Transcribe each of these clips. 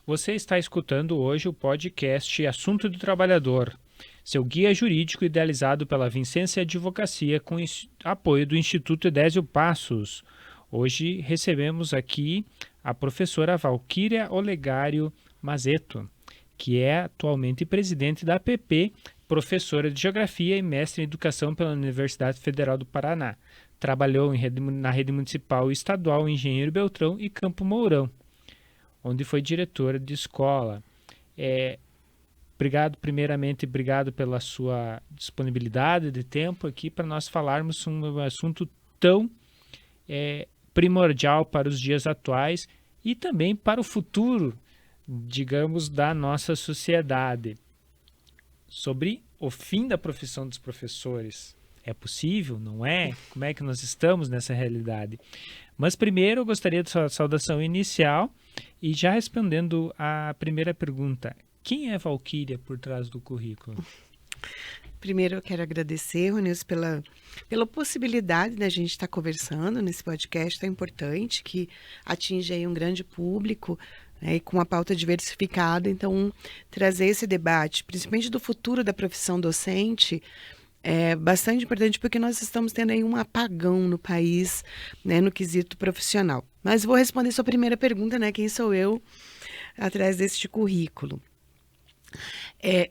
Você está escutando hoje o podcast Assunto do Trabalhador, seu guia jurídico idealizado pela Vicência Advocacia com apoio do Instituto Edésio Passos. Hoje recebemos aqui a professora Valquíria Olegário Mazeto, que é atualmente presidente da APP, professora de Geografia e mestre em Educação pela Universidade Federal do Paraná. Trabalhou na rede municipal e estadual Engenheiro Beltrão e Campo Mourão, onde foi diretora de escola. Obrigado pela sua disponibilidade de tempo aqui para nós falarmos um assunto tão primordial para os dias atuais e também para o futuro, digamos, da nossa sociedade. Sobre o fim da profissão dos professores. É possível? Não é? Como é que nós estamos nessa realidade? Mas primeiro eu gostaria de sua saudação inicial e já respondendo à primeira pergunta, quem é Valquíria por trás do currículo? Primeiro eu quero agradecer, Ronilson, pela possibilidade da gente estar conversando nesse podcast tão importante, que atinge aí um grande público, né, e com uma pauta diversificada. Então, trazer esse debate, principalmente do futuro da profissão docente, é bastante importante porque nós estamos tendo aí um apagão no país, né, no quesito profissional. Mas vou responder sua primeira pergunta, né, quem sou eu atrás deste currículo?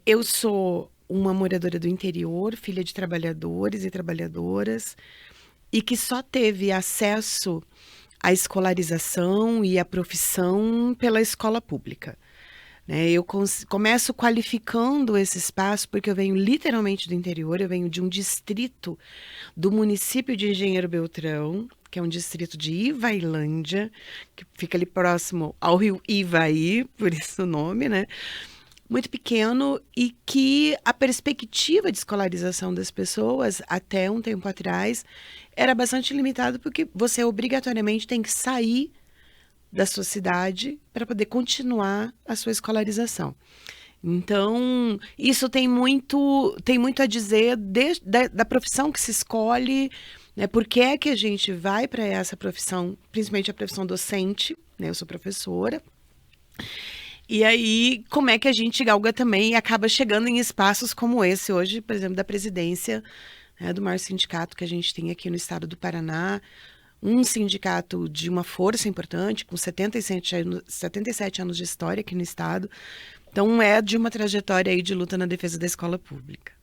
Eu sou uma moradora do interior, filha de trabalhadores e trabalhadoras, e que só teve acesso à escolarização e à profissão pela escola pública. Eu começo qualificando esse espaço porque eu venho literalmente do interior, eu venho de um distrito do município de Engenheiro Beltrão, que é um distrito de Ivailândia, que fica ali próximo ao rio Ivaí, por isso o nome, né? Muito pequeno, e que a perspectiva de escolarização das pessoas, até um tempo atrás, era bastante limitado, porque você obrigatoriamente tem que sair da sua cidade para poder continuar a sua escolarização. Então, isso tem muito a dizer da profissão que se escolhe, né? Por que é que a gente vai para essa profissão, principalmente a profissão docente, né? Eu sou professora. E aí, como é que a gente galga também e acaba chegando em espaços como esse hoje, por exemplo, da presidência, né, do maior sindicato que a gente tem aqui no estado do Paraná, um sindicato de uma força importante, com 77 anos de história aqui no estado. Então, é de uma trajetória aí de luta na defesa da escola pública.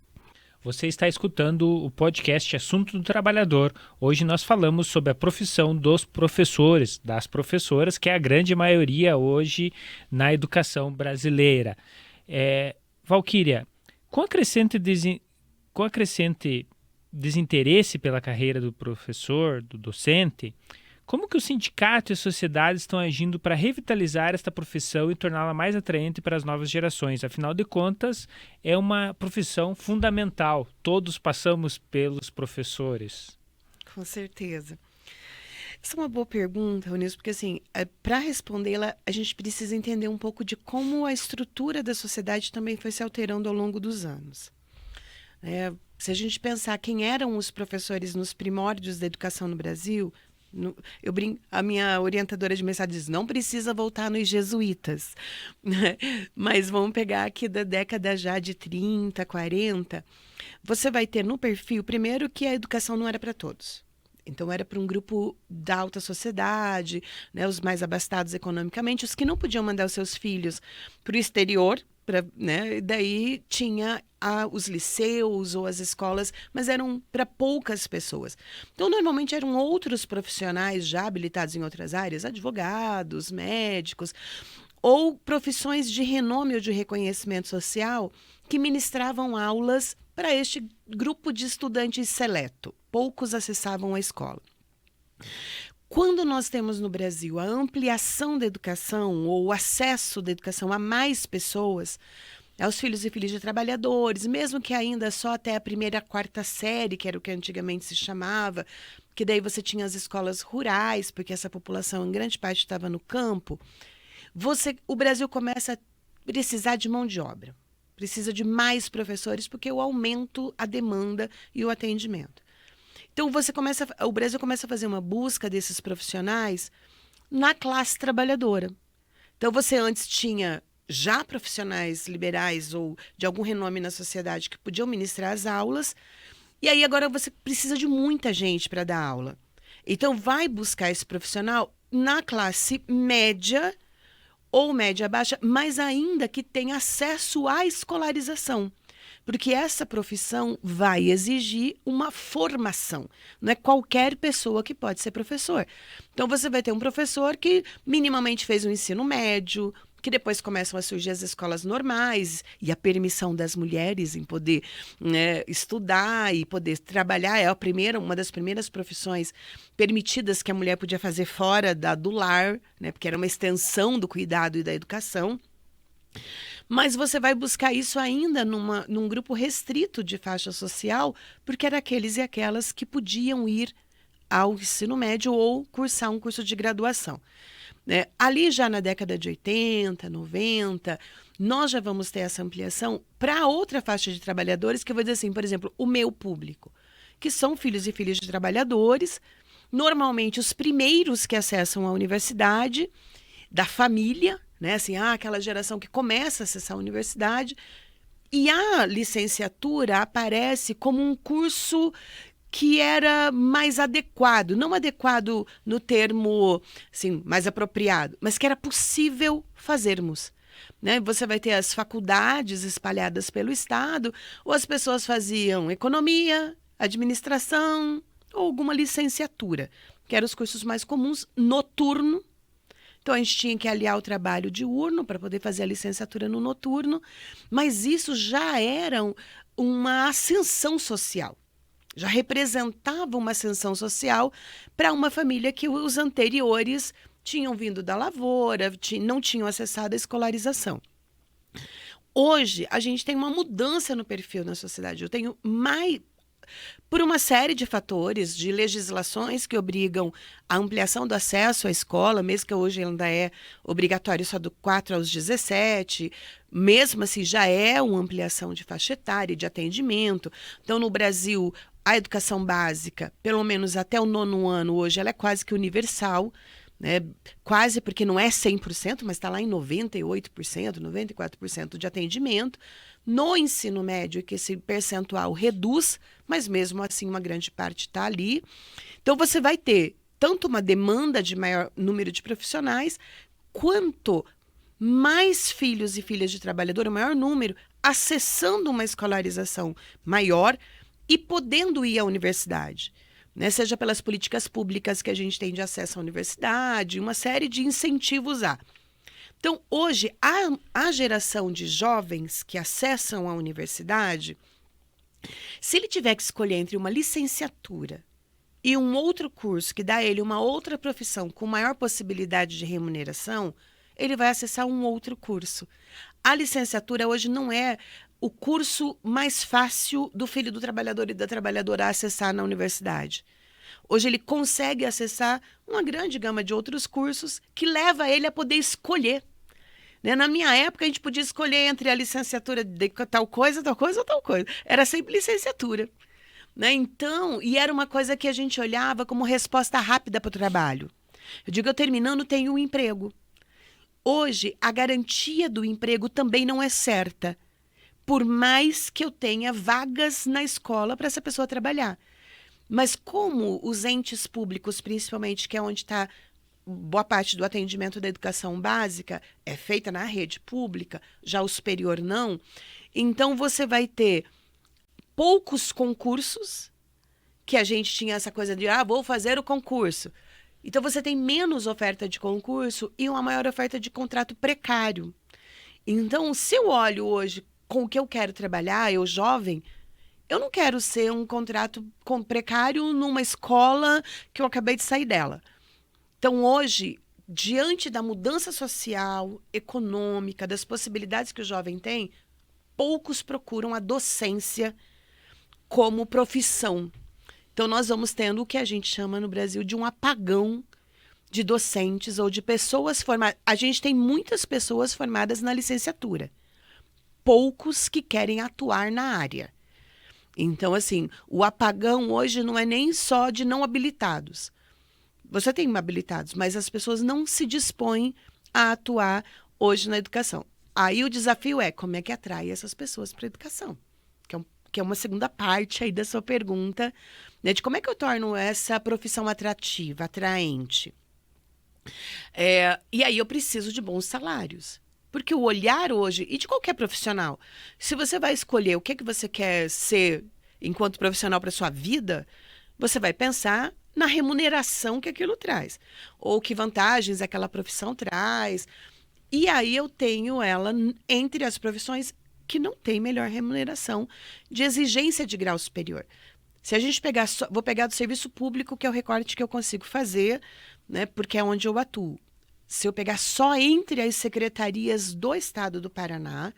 Você está escutando o podcast Assunto do Trabalhador. Hoje nós falamos sobre a profissão dos professores, das professoras, que é a grande maioria hoje na educação brasileira. Valquíria, com a crescente desinteresse pela carreira do professor, do docente, como que o sindicato e a sociedade estão agindo para revitalizar esta profissão e torná-la mais atraente para as novas gerações? Afinal de contas, é uma profissão fundamental. Todos passamos pelos professores. Com certeza. Essa é uma boa pergunta, Ronilson, porque assim, para respondê-la, a gente precisa entender um pouco de como a estrutura da sociedade também foi se alterando ao longo dos anos. Se a gente pensar quem eram os professores nos primórdios da educação no Brasil, a minha orientadora de mestrado diz, não precisa voltar nos jesuítas, né? Mas vamos pegar aqui da década já de 30, 40, você vai ter no perfil, primeiro, que a educação não era para todos. Então, era para um grupo da alta sociedade, né, os mais abastados economicamente, os que não podiam mandar os seus filhos para o exterior, né, e daí tinha os liceus ou as escolas, mas eram para poucas pessoas. Então, normalmente eram outros profissionais já habilitados em outras áreas, advogados, médicos, ou profissões de renome ou de reconhecimento social que ministravam aulas para este grupo de estudantes seleto. Poucos acessavam a escola. Quando nós temos no Brasil a ampliação da educação ou o acesso da educação a mais pessoas, aos filhos e filhas de trabalhadores, mesmo que ainda só até a primeira, quarta série, que era o que antigamente se chamava, que daí você tinha as escolas rurais, porque essa população em grande parte estava no campo, o Brasil começa a precisar de mão de obra. Precisa de mais professores, porque eu aumento a demanda e o atendimento. Então, o Brasil começa a fazer uma busca desses profissionais na classe trabalhadora. Então, você antes tinha já profissionais liberais ou de algum renome na sociedade que podiam ministrar as aulas, e aí agora você precisa de muita gente para dar aula. Então, vai buscar esse profissional na classe média ou média baixa, mas ainda que tenha acesso à escolarização. Porque essa profissão vai exigir uma formação. Não é qualquer pessoa que pode ser professor. Então, você vai ter um professor que minimamente fez o ensino médio, que depois começam a surgir as escolas normais e a permissão das mulheres em poder, né, estudar e poder trabalhar. É uma das primeiras profissões permitidas que a mulher podia fazer fora do lar, né, porque era uma extensão do cuidado e da educação. Mas você vai buscar isso ainda num grupo restrito de faixa social, porque era aqueles e aquelas que podiam ir ao ensino médio ou cursar um curso de graduação. Né? Ali já na década de 80, 90, nós já vamos ter essa ampliação para outra faixa de trabalhadores, que eu vou dizer assim, por exemplo, o meu público, que são filhos e filhas de trabalhadores, normalmente os primeiros que acessam a universidade, da família, né? Assim, aquela geração que começa a acessar a universidade, e a licenciatura aparece como um curso que era mais adequado, não adequado no termo assim, mais apropriado, mas que era possível fazermos. Né? Você vai ter as faculdades espalhadas pelo estado, ou as pessoas faziam economia, administração, ou alguma licenciatura, que eram os cursos mais comuns, noturno. Então, a gente tinha que aliar o trabalho diurno para poder fazer a licenciatura no noturno, mas isso já era uma ascensão social. Já representava uma ascensão social para uma família que os anteriores tinham vindo da lavoura, não tinham acessado a escolarização. Hoje, a gente tem uma mudança no perfil na sociedade. Eu tenho mais... Por uma série de fatores, de legislações que obrigam a ampliação do acesso à escola, mesmo que hoje ainda é obrigatório só do 4 aos 17, mesmo assim já é uma ampliação de faixa etária e de atendimento. Então, no Brasil, a educação básica, pelo menos até o 9º ano hoje, ela é quase que universal, né? Quase porque não é 100%, mas está lá em 98%, 94% de atendimento. No ensino médio, que esse percentual reduz, mas mesmo assim uma grande parte está ali. Então, você vai ter tanto uma demanda de maior número de profissionais, quanto mais filhos e filhas de trabalhador, o maior número, acessando uma escolarização maior e podendo ir à universidade. Né? Seja pelas políticas públicas que a gente tem de acesso à universidade, uma série de incentivos há. Então, hoje, a geração de jovens que acessam a universidade, se ele tiver que escolher entre uma licenciatura e um outro curso que dá a ele uma outra profissão com maior possibilidade de remuneração, ele vai acessar um outro curso. A licenciatura hoje não é o curso mais fácil do filho do trabalhador e da trabalhadora acessar na universidade. Hoje ele consegue acessar uma grande gama de outros cursos que leva ele a poder escolher. Né? Na minha época, a gente podia escolher entre a licenciatura de tal coisa ou tal coisa. Era sempre licenciatura. Né? Então, e era uma coisa que a gente olhava como resposta rápida para o trabalho. Eu digo, eu terminando, tenho um emprego. Hoje, a garantia do emprego também não é certa, por mais que eu tenha vagas na escola para essa pessoa trabalhar. Mas como os entes públicos, principalmente, que é onde está boa parte do atendimento da educação básica, é feita na rede pública, já o superior não, então você vai ter poucos concursos, que a gente tinha essa coisa de, vou fazer o concurso. Então você tem menos oferta de concurso e uma maior oferta de contrato precário. Então, se eu olho hoje com o que eu quero trabalhar, eu jovem, eu não quero ser um contrato precário numa escola que eu acabei de sair dela. Então, hoje, diante da mudança social, econômica, das possibilidades que o jovem tem, poucos procuram a docência como profissão. Então, nós vamos tendo o que a gente chama no Brasil de um apagão de docentes ou de pessoas formadas. A gente tem muitas pessoas formadas na licenciatura, poucos que querem atuar na área. Então, assim, o apagão hoje não é nem só de não habilitados. Você tem habilitados, mas as pessoas não se dispõem a atuar hoje na educação. Aí o desafio é como é que atrai essas pessoas para a educação, que é uma segunda parte aí da sua pergunta, né, de como é que eu torno essa profissão atrativa, atraente. E aí eu preciso de bons salários. Porque o olhar hoje, e de qualquer profissional, se você vai escolher o que você quer ser enquanto profissional para sua vida, você vai pensar na remuneração que aquilo traz. Ou que vantagens aquela profissão traz. E aí eu tenho ela entre as profissões que não tem melhor remuneração de exigência de grau superior. Se a gente pegar, vou pegar do serviço público, que é o recorte que eu consigo fazer, né, porque é onde eu atuo. Se eu pegar só entre as secretarias do Estado do Paraná,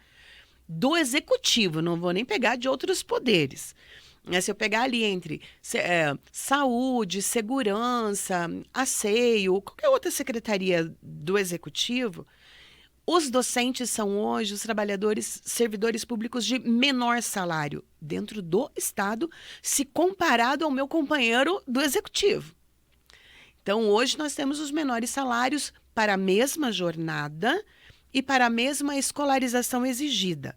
do Executivo, não vou nem pegar de outros poderes. Se eu pegar ali entre saúde, segurança, asseio, qualquer outra secretaria do Executivo, os docentes são hoje os trabalhadores, servidores públicos de menor salário dentro do Estado, se comparado ao meu companheiro do Executivo. Então, hoje nós temos os menores salários para a mesma jornada e para a mesma escolarização exigida.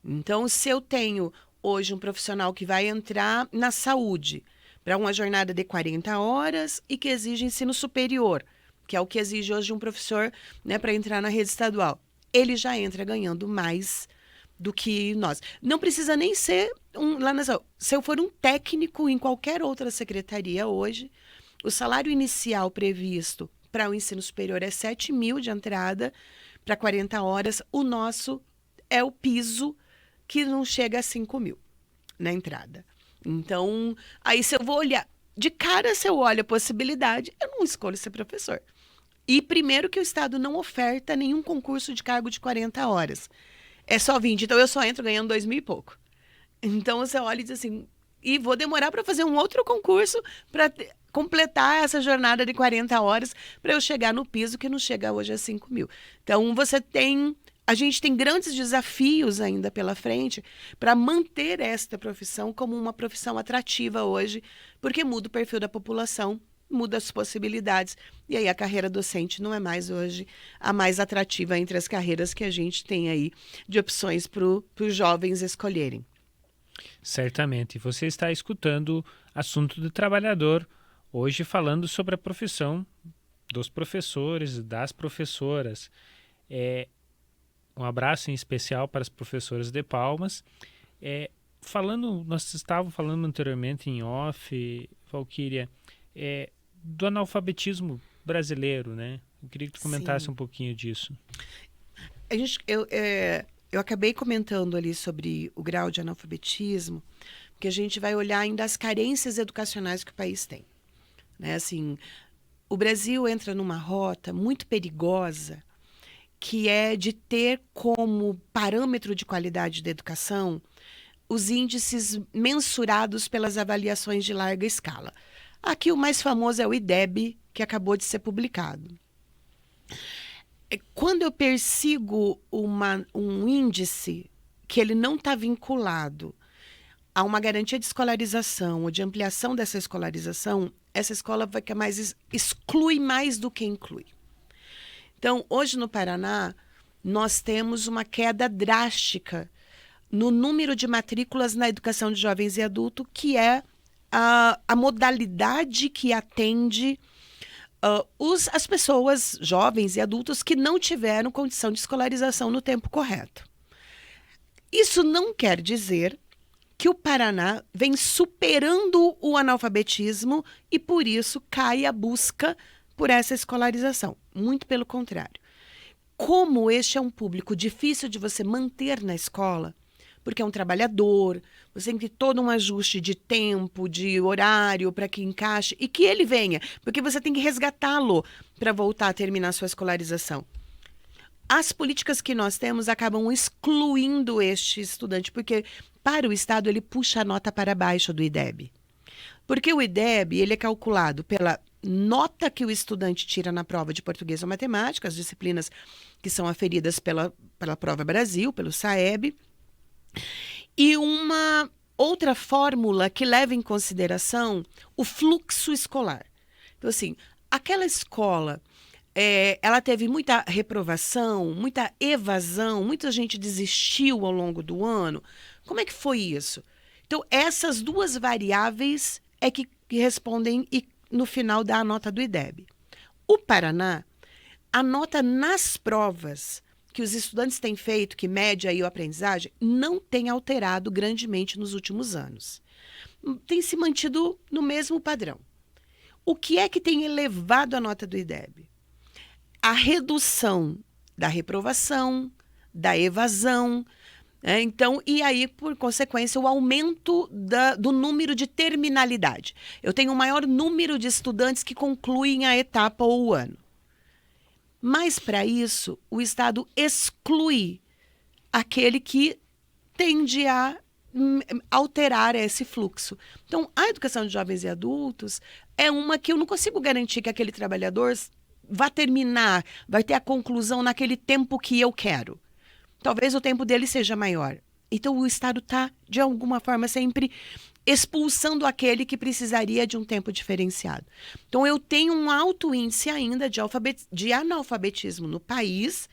Então, se eu tenho hoje um profissional que vai entrar na saúde para uma jornada de 40 horas e que exige ensino superior, que é o que exige hoje um professor, né, para entrar na rede estadual, ele já entra ganhando mais do que nós. Não precisa nem ser lá na saúde. Se eu for um técnico em qualquer outra secretaria hoje, o salário inicial previsto para o ensino superior é 7 mil de entrada para 40 horas. O nosso é o piso, que não chega a 5 mil na entrada. Então, aí se eu vou olhar, de cara se eu olho a possibilidade, eu não escolho ser professor. E primeiro que o Estado não oferta nenhum concurso de cargo de 40 horas. É só 20, então eu só entro ganhando 2 mil e pouco. Então você olha e diz assim, e vou demorar para fazer um outro concurso para completar essa jornada de 40 horas para eu chegar no piso que não chega hoje a 5 mil. Então a gente tem grandes desafios ainda pela frente para manter esta profissão como uma profissão atrativa hoje, porque muda o perfil da população, muda as possibilidades. E aí a carreira docente não é mais hoje a mais atrativa entre as carreiras que a gente tem aí de opções para os jovens escolherem. Certamente. Você está escutando Assunto do Trabalhador, hoje falando sobre a profissão dos professores e das professoras. Um abraço em especial para as professoras de Palmas. Nós estávamos falando anteriormente em off, Valquíria, do analfabetismo brasileiro, né? Eu queria que tu comentasse um pouquinho disso. Eu acabei comentando ali sobre o grau de analfabetismo, porque a gente vai olhar ainda as carências educacionais que o país tem. Né? Assim, o Brasil entra numa rota muito perigosa, que é de ter como parâmetro de qualidade da educação os índices mensurados pelas avaliações de larga escala. Aqui o mais famoso é o IDEB, que acabou de ser publicado. Quando eu persigo um índice que ele não está vinculado a uma garantia de escolarização ou de ampliação dessa escolarização, essa escola vai que mais exclui mais do que inclui. Então, hoje no Paraná, nós temos uma queda drástica no número de matrículas na educação de jovens e adultos, que é a modalidade que atende as pessoas jovens e adultos que não tiveram condição de escolarização no tempo correto. Isso não quer dizer que o Paraná vem superando o analfabetismo e, por isso, cai a busca por essa escolarização. Muito pelo contrário. Como este é um público difícil de você manter na escola, porque é um trabalhador, você tem que ter todo um ajuste de tempo, de horário para que encaixe e que ele venha, porque você tem que resgatá-lo para voltar a terminar a sua escolarização. As políticas que nós temos acabam excluindo este estudante, porque para o Estado ele puxa a nota para baixo do IDEB. Porque o IDEB ele é calculado pela nota que o estudante tira na prova de português ou matemática, as disciplinas que são aferidas pela Prova Brasil, pelo SAEB, e uma outra fórmula que leva em consideração o fluxo escolar. Então, assim, aquela escola ela teve muita reprovação, muita evasão, muita gente desistiu ao longo do ano. Como é que foi isso? Então, essas duas variáveis é que respondem e, no final, dá a nota do IDEB. O Paraná, a nota nas provas que os estudantes têm feito, que mede aí a aprendizagem, não tem alterado grandemente nos últimos anos. Tem se mantido no mesmo padrão. O que é que tem elevado a nota do IDEB? A redução da reprovação, da evasão, então, e aí, por consequência, o aumento do número de terminalidade. Eu tenho um maior número de estudantes que concluem a etapa ou o ano. Mas, para isso, o Estado exclui aquele que tende a alterar esse fluxo. Então, a educação de jovens e adultos é uma que eu não consigo garantir que aquele trabalhador vai terminar, vai ter a conclusão naquele tempo que eu quero. Talvez o tempo dele seja maior. Então, o Estado está, de alguma forma, sempre expulsando aquele que precisaria de um tempo diferenciado. Então, eu tenho um alto índice ainda de analfabetismo no país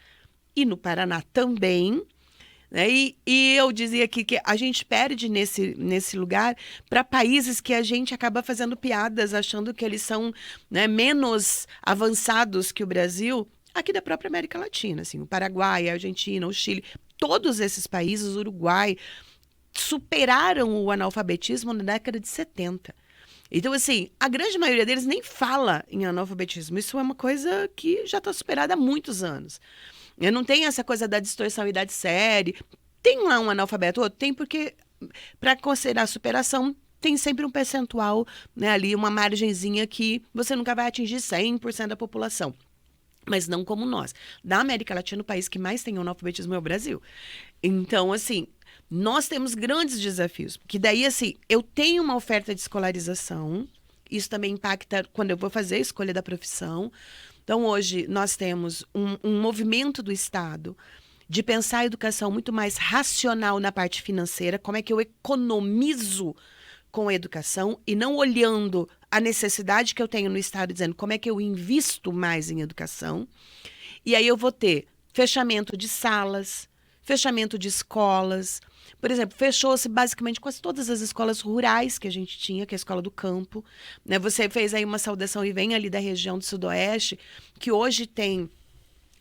e no Paraná também. Né? E eu dizia aqui que a gente perde nesse lugar para países que a gente acaba fazendo piadas, achando que eles são, né, menos avançados que o Brasil, aqui da própria América Latina, assim, o Paraguai, a Argentina, o Chile, todos esses países, o Uruguai, superaram o analfabetismo na década de 70. Então, assim, a grande maioria deles nem fala em analfabetismo. Isso é uma coisa que já está superada há muitos anos. Não tem essa coisa da distorção idade série. Tem lá um analfabeto, outro tem, porque para considerar superação, tem sempre um percentual, né, ali, uma margenzinha que você nunca vai atingir 100% da população. Mas não como nós. Da América Latina, o país que mais tem analfabetismo é o Brasil. Então, assim, nós temos grandes desafios. Porque daí, assim, eu tenho uma oferta de escolarização. Isso também impacta quando eu vou fazer a escolha da profissão. Então, hoje, nós temos um movimento do Estado de pensar a educação muito mais racional na parte financeira. Como é que eu economizo com a educação e não olhando a necessidade que eu tenho no Estado, dizendo como é que eu invisto mais em educação. E aí eu vou ter fechamento de salas, fechamento de escolas. Por exemplo, fechou-se basicamente quase todas as escolas rurais que a gente tinha, que é a escola do campo. Né? Você fez aí uma saudação e vem ali da região do Sudoeste, que hoje tem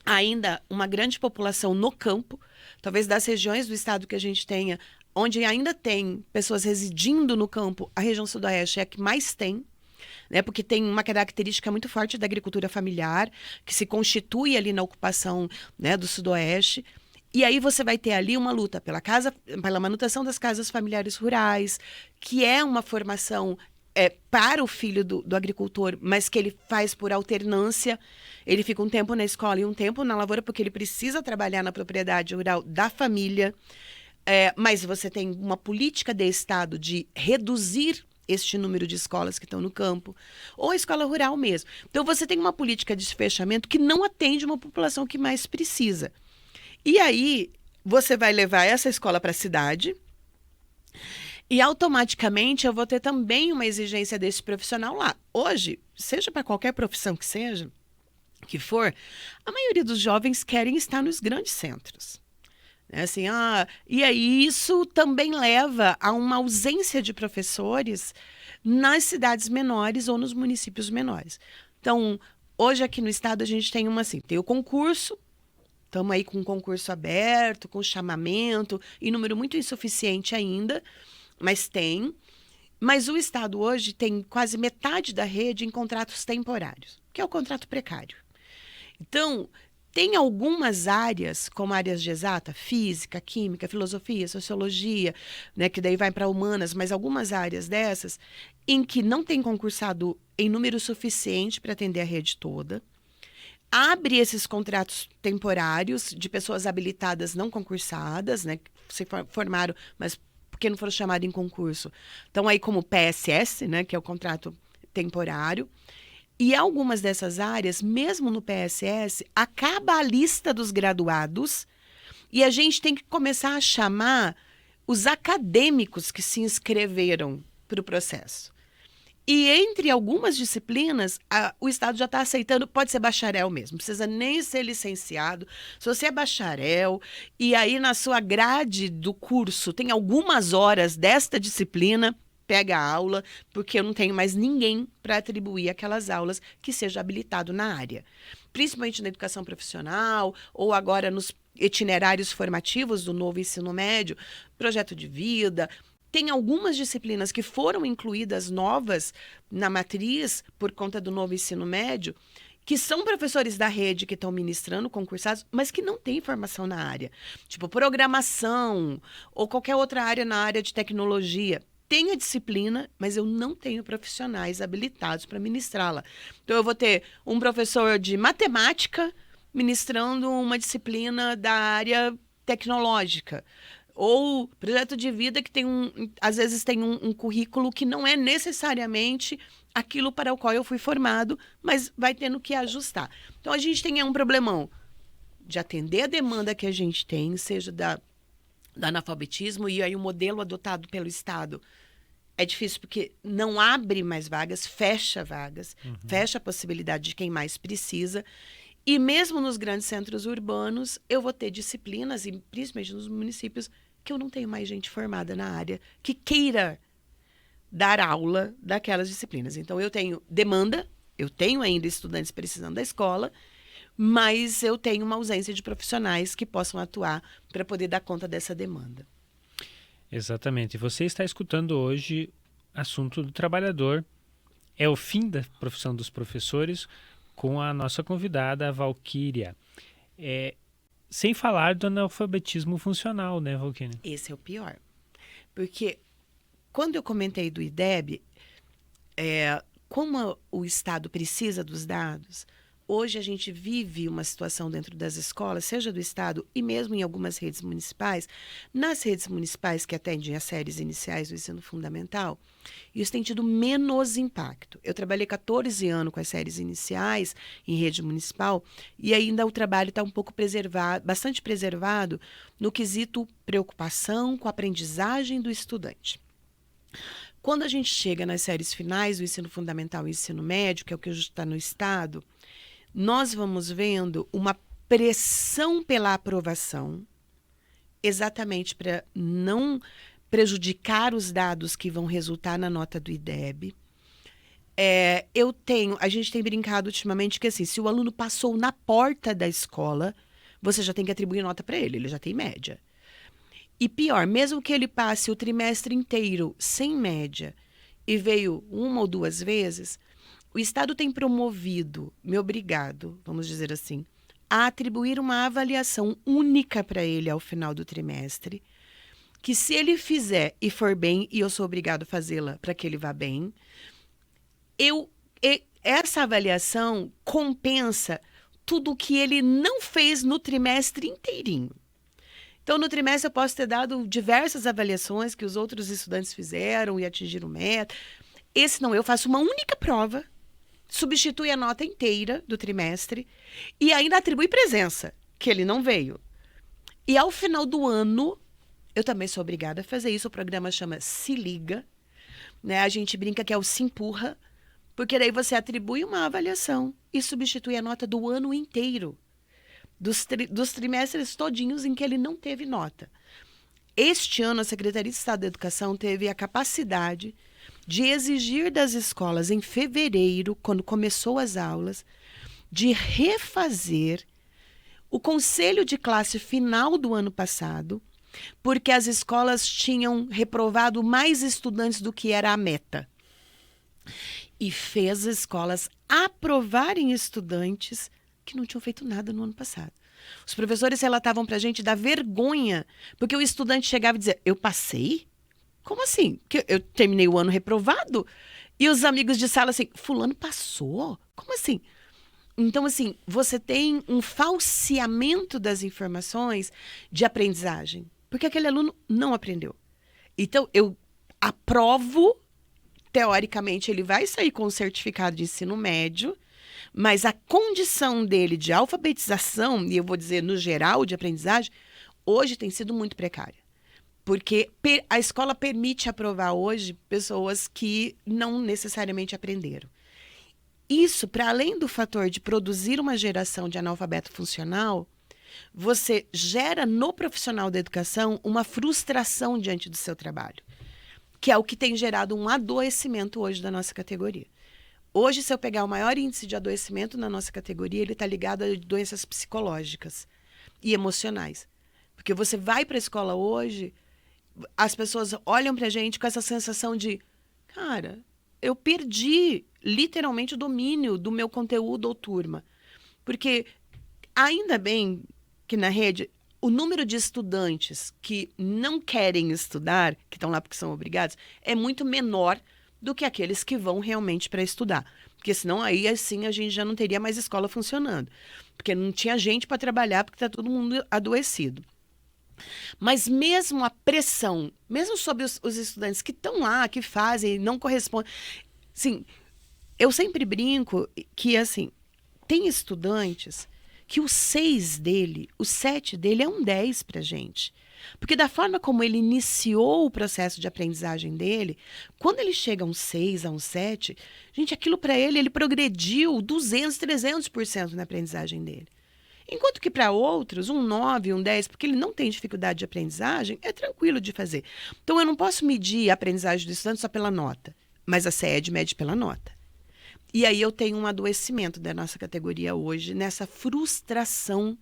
ainda uma grande população no campo, talvez das regiões do estado que a gente tenha, onde ainda tem pessoas residindo no campo, a região Sudoeste é a que mais tem, né, porque tem uma característica muito forte da agricultura familiar, que se constitui ali na ocupação, né, do Sudoeste. E aí você vai ter ali uma luta pela manutenção das casas familiares rurais, que é uma formação para o filho do agricultor, mas que ele faz por alternância. Ele fica um tempo na escola e um tempo na lavoura, porque ele precisa trabalhar na propriedade rural da família. Mas você tem uma política de Estado de reduzir este número de escolas que estão no campo, ou a escola rural mesmo. Então, você tem uma política de fechamento que não atende uma população que mais precisa. E aí, você vai levar essa escola para a cidade e, automaticamente, eu vou ter também uma exigência desse profissional lá. Hoje, seja para qualquer profissão que seja, que for, a maioria dos jovens querem estar nos grandes centros. Assim, e aí isso também leva a uma ausência de professores nas cidades menores ou nos municípios menores. Então, hoje aqui no estado a gente tem tem o concurso, estamos aí com um concurso aberto, com chamamento, em número muito insuficiente ainda, mas tem. Mas o estado hoje tem quase metade da rede em contratos temporários, que é o contrato precário. Então, tem algumas áreas, como áreas de exata, física, química, filosofia, sociologia, né, que daí vai para humanas, mas algumas áreas dessas, em que não tem concursado em número suficiente para atender a rede toda. Abre esses contratos temporários de pessoas habilitadas não concursadas, né, que se formaram, mas porque não foram chamadas em concurso. Então, aí como PSS, né, que é o contrato temporário. E algumas dessas áreas, mesmo no PSS, acaba a lista dos graduados e a gente tem que começar a chamar os acadêmicos que se inscreveram para o processo. E entre algumas disciplinas, o Estado já está aceitando, pode ser bacharel mesmo, não precisa nem ser licenciado. Se você é bacharel e aí na sua grade do curso tem algumas horas desta disciplina, pega a aula, porque eu não tenho mais ninguém para atribuir aquelas aulas que seja habilitado na área. Principalmente na educação profissional ou agora nos itinerários formativos do novo ensino médio, projeto de vida. Tem algumas disciplinas que foram incluídas novas na matriz por conta do novo ensino médio, que são professores da rede que estão ministrando, concursados, mas que não têm formação na área. Tipo programação ou qualquer outra área na área de tecnologia. Tem a disciplina, mas eu não tenho profissionais habilitados para ministrá-la. Então, eu vou ter um professor de matemática ministrando uma disciplina da área tecnológica. Ou projeto de vida que tem às vezes tem um currículo que não é necessariamente aquilo para o qual eu fui formado, mas vai tendo que ajustar. Então, a gente tem um problemão de atender a demanda que a gente tem, seja do analfabetismo, e aí o modelo adotado pelo Estado é difícil porque não abre mais vagas, fecha vagas, fecha a possibilidade de quem mais precisa. E mesmo nos grandes centros urbanos, eu vou ter disciplinas, e principalmente nos municípios, que eu não tenho mais gente formada na área que queira dar aula daquelas disciplinas. Então, eu tenho demanda, eu tenho ainda estudantes precisando da escola, mas eu tenho uma ausência de profissionais que possam atuar para poder dar conta dessa demanda. Exatamente. Você está escutando hoje Assunto do Trabalhador. É o fim da profissão dos professores, com a nossa convidada, a Valquíria. Sem falar do analfabetismo funcional, né, Valquíria? Esse é o pior. Porque quando eu comentei do IDEB, como o Estado precisa dos dados, hoje a gente vive uma situação dentro das escolas, seja do Estado e mesmo em algumas redes municipais, nas redes municipais que atendem as séries iniciais do ensino fundamental, isso tem tido menos impacto. Eu trabalhei 14 anos com as séries iniciais em rede municipal e ainda o trabalho está um pouco preservado, bastante preservado no quesito preocupação com a aprendizagem do estudante. Quando a gente chega nas séries finais do ensino fundamental e ensino médio, que é o que está no Estado, nós vamos vendo uma pressão pela aprovação, exatamente para não prejudicar os dados que vão resultar na nota do IDEB. A gente tem brincado ultimamente que assim, se o aluno passou na porta da escola, você já tem que atribuir nota para ele já tem média. E pior, mesmo que ele passe o trimestre inteiro sem média e veio uma ou duas vezes, o Estado tem promovido, me obrigado, vamos dizer assim, a atribuir uma avaliação única para ele ao final do trimestre, que se ele fizer e for bem, e eu sou obrigado a fazê-la para que ele vá bem, essa avaliação compensa tudo o que ele não fez no trimestre inteirinho. Então, no trimestre, eu posso ter dado diversas avaliações que os outros estudantes fizeram e atingiram meta. Esse não, eu faço uma única prova, substitui a nota inteira do trimestre e ainda atribui presença, que ele não veio. E ao final do ano, eu também sou obrigada a fazer isso. O programa chama Se Liga, né? A gente brinca que é o Se Empurra, porque daí você atribui uma avaliação e substitui a nota do ano inteiro, dos trimestres todinhos em que ele não teve nota. Este ano, a Secretaria de Estado da Educação teve a capacidade de exigir das escolas, em fevereiro, quando começou as aulas, de refazer o conselho de classe final do ano passado, porque as escolas tinham reprovado mais estudantes do que era a meta. E fez as escolas aprovarem estudantes que não tinham feito nada no ano passado. Os professores relatavam para a gente da vergonha, porque o estudante chegava e dizia, eu passei? Como assim? Que eu terminei o ano reprovado? E os amigos de sala assim, fulano passou? Como assim? Então, assim, você tem um falseamento das informações de aprendizagem, porque aquele aluno não aprendeu. Então, eu aprovo, teoricamente, ele vai sair com o certificado de ensino médio, mas a condição dele de alfabetização, e eu vou dizer no geral de aprendizagem, hoje tem sido muito precária. Porque a escola permite aprovar hoje pessoas que não necessariamente aprenderam. Isso, para além do fator de produzir uma geração de analfabeto funcional, você gera no profissional da educação uma frustração diante do seu trabalho, que é o que tem gerado um adoecimento hoje da nossa categoria. Hoje, se eu pegar o maior índice de adoecimento na nossa categoria, ele está ligado a doenças psicológicas e emocionais. Porque você vai para a escola hoje, as pessoas olham para a gente com essa sensação de, cara, eu perdi literalmente o domínio do meu conteúdo ou turma. Porque ainda bem que na rede o número de estudantes que não querem estudar, que estão lá porque são obrigados, é muito menor do que aqueles que vão realmente para estudar. Porque senão aí assim a gente já não teria mais escola funcionando. Porque não tinha gente para trabalhar porque está todo mundo adoecido. Mas mesmo a pressão, mesmo sobre os estudantes que estão lá, que fazem, não correspondem. Sim, eu sempre brinco que assim, tem estudantes que o 6 dele, o 7 dele é um 10 para a gente. Porque da forma como ele iniciou o processo de aprendizagem dele, quando ele chega a um 6, a um 7, gente, aquilo para ele progrediu 200, 300% na aprendizagem dele. Enquanto que para outros, um 9, um 10, porque ele não tem dificuldade de aprendizagem, é tranquilo de fazer. Então, eu não posso medir a aprendizagem do estudante só pela nota, mas a CED mede pela nota. E aí eu tenho um adoecimento da nossa categoria hoje nessa frustração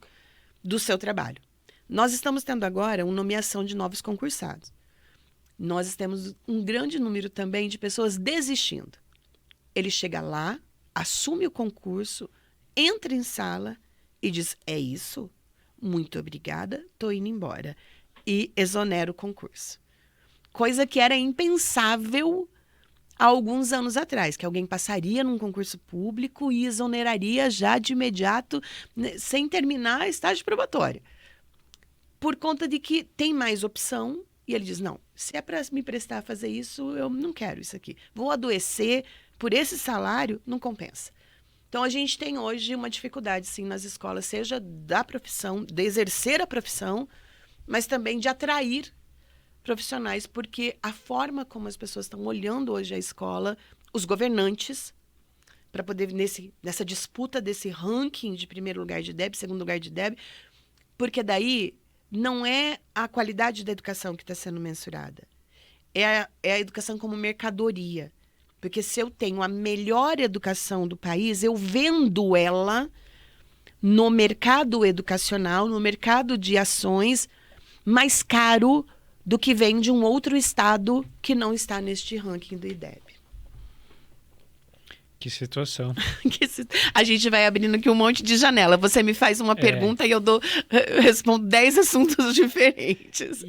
do seu trabalho. Nós estamos tendo agora uma nomeação de novos concursados. Nós temos um grande número também de pessoas desistindo. Ele chega lá, assume o concurso, entra em sala e diz, é isso? Muito obrigada, estou indo embora. E exonera o concurso. Coisa que era impensável há alguns anos atrás, que alguém passaria num concurso público e exoneraria já de imediato, sem terminar a estágio probatório. Por conta de que tem mais opção, e ele diz, não, se é para me prestar a fazer isso, eu não quero isso aqui. Vou adoecer por esse salário, não compensa. Então, a gente tem hoje uma dificuldade, sim, nas escolas, seja da profissão, de exercer a profissão, mas também de atrair profissionais, porque a forma como as pessoas estão olhando hoje a escola, os governantes, para poder, nessa disputa desse ranking de primeiro lugar de DEB, segundo lugar de DEB, porque daí não é a qualidade da educação que está sendo mensurada, é a educação como mercadoria. Porque se eu tenho a melhor educação do país, eu vendo ela no mercado educacional, no mercado de ações, mais caro do que vem de um outro estado que não está neste ranking do IDEB. Que situação. A gente vai abrindo aqui um monte de janela. Você me faz uma pergunta e eu respondo 10 assuntos diferentes.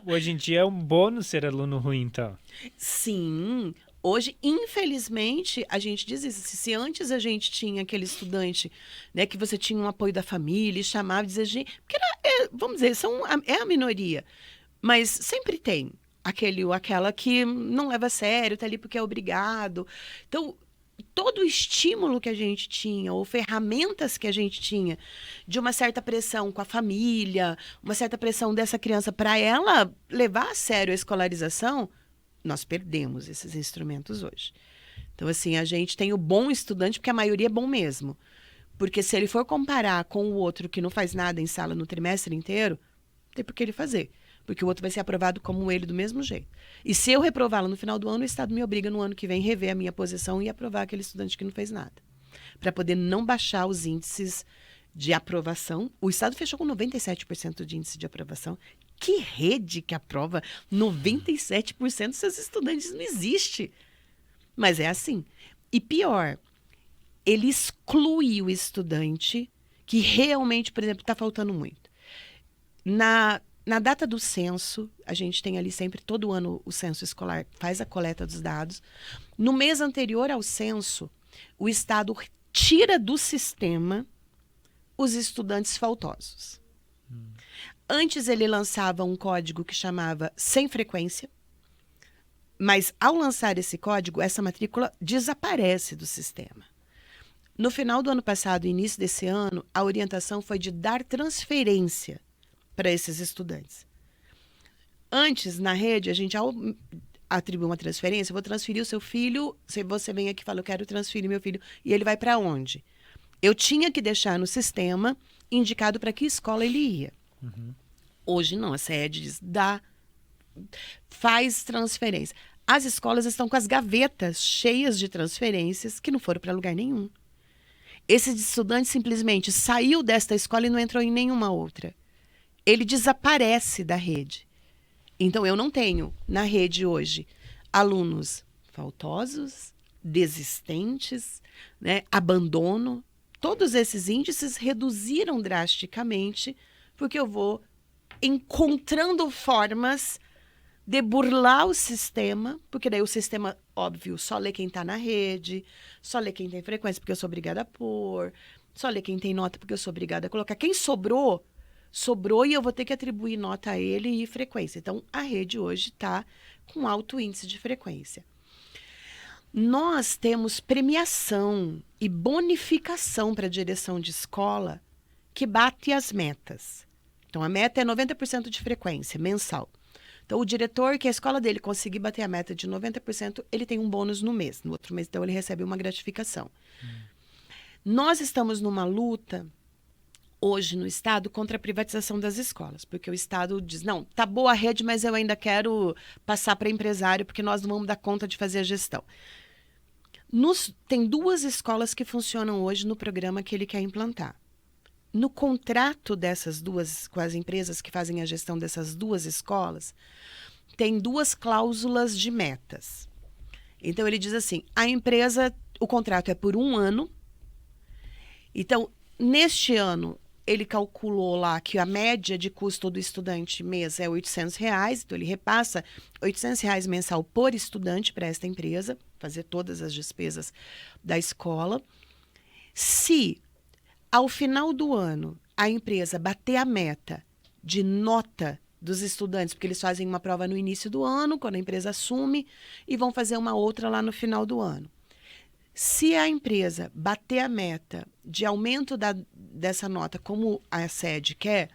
Hoje em dia é um bônus ser aluno ruim, então. Sim. Hoje, infelizmente, a gente diz isso. Se antes a gente tinha aquele estudante, né, que você tinha um apoio da família e chamava e dizia, gente, porque vamos dizer, é a minoria, mas sempre tem aquele ou aquela que não leva a sério, tá ali porque é obrigado. Então, todo o estímulo que a gente tinha, ou ferramentas que a gente tinha, de uma certa pressão com a família, uma certa pressão dessa criança para ela levar a sério a escolarização, nós perdemos esses instrumentos hoje. Então, assim, a gente tem o bom estudante, porque a maioria é bom mesmo. Porque se ele for comparar com o outro que não faz nada em sala no trimestre inteiro, não tem por que ele fazer. Porque o outro vai ser aprovado como ele do mesmo jeito. E se eu reprová-lo no final do ano, o Estado me obriga no ano que vem rever a minha posição e aprovar aquele estudante que não fez nada. Para poder não baixar os índices de aprovação. O Estado fechou com 97% de índice de aprovação. Que rede que aprova 97% dos seus estudantes? Não existe. Mas é assim. E pior, ele exclui o estudante que realmente, por exemplo, está faltando muito. Na data do censo, a gente tem ali sempre, todo ano, o censo escolar faz a coleta dos dados. No mês anterior ao censo, o Estado tira do sistema os estudantes faltosos. Antes ele lançava um código que chamava sem frequência, mas ao lançar esse código, essa matrícula desaparece do sistema. No final do ano passado, início desse ano, a orientação foi de dar transferência para esses estudantes. Antes, na rede, a gente atribui uma transferência, eu vou transferir o seu filho, se você vem aqui e fala, eu quero transferir meu filho, e ele vai para onde? Eu tinha que deixar no sistema indicado para que escola ele ia. Hoje não, a SED diz, faz transferência. As escolas estão com as gavetas cheias de transferências que não foram para lugar nenhum. Esse estudante simplesmente saiu desta escola e não entrou em nenhuma outra. Ele desaparece da rede. Então, eu não tenho na rede hoje alunos faltosos, desistentes, né, abandono. Todos esses índices reduziram drasticamente porque eu vou encontrando formas de burlar o sistema, porque daí o sistema, óbvio, só lê quem está na rede, só lê quem tem frequência, porque eu sou obrigada a pôr, só lê quem tem nota, porque eu sou obrigada a colocar. Quem sobrou e eu vou ter que atribuir nota a ele e frequência. Então, a rede hoje está com alto índice de frequência. Nós temos premiação e bonificação para a direção de escola que bate as metas. Então, a meta é 90% de frequência mensal. Então, o diretor, que a escola dele conseguir bater a meta de 90%, ele tem um bônus no mês. No outro mês, então, ele recebe uma gratificação. Nós estamos numa luta, hoje, no Estado, contra a privatização das escolas. Porque o Estado diz, não, tá boa a rede, mas eu ainda quero passar para empresário, porque nós não vamos dar conta de fazer a gestão. Tem 2 escolas que funcionam hoje no programa que ele quer implantar. No contrato dessas 2, com as empresas que fazem a gestão dessas 2 escolas, tem 2 cláusulas de metas. Então, ele diz assim, a empresa, o contrato é por 1 ano. Então, neste ano, ele calculou lá que a média de custo do estudante mês é R$800. Então, ele repassa R$800 mensal por estudante para esta empresa, fazer todas as despesas da escola. Se ao final do ano, a empresa bater a meta de nota dos estudantes, porque eles fazem uma prova no início do ano, quando a empresa assume, e vão fazer uma outra lá no final do ano. Se a empresa bater a meta de aumento dessa nota, como a SED quer,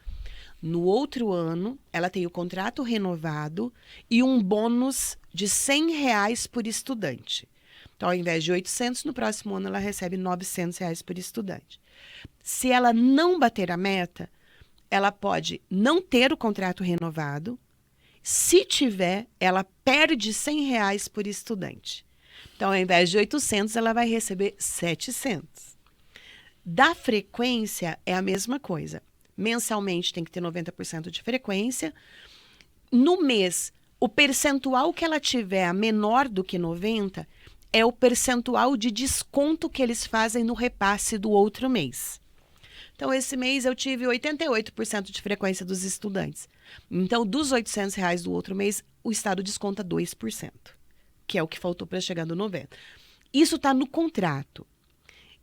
no outro ano, ela tem o contrato renovado e um bônus de R$100 por estudante. Então, ao invés de 800, no próximo ano ela recebe R$900 por estudante. Se ela não bater a meta, ela pode não ter o contrato renovado. Se tiver, ela perde R$100 por estudante. Então, ao invés de 800, ela vai receber 700. Da frequência, é a mesma coisa. Mensalmente tem que ter 90% de frequência. No mês, o percentual que ela tiver menor do que 90% é o percentual de desconto que eles fazem no repasse do outro mês. Então, esse mês eu tive 88% de frequência dos estudantes. Então, dos R$800 do outro mês, o Estado desconta 2%, que é o que faltou para chegar no 90%. Isso está no contrato.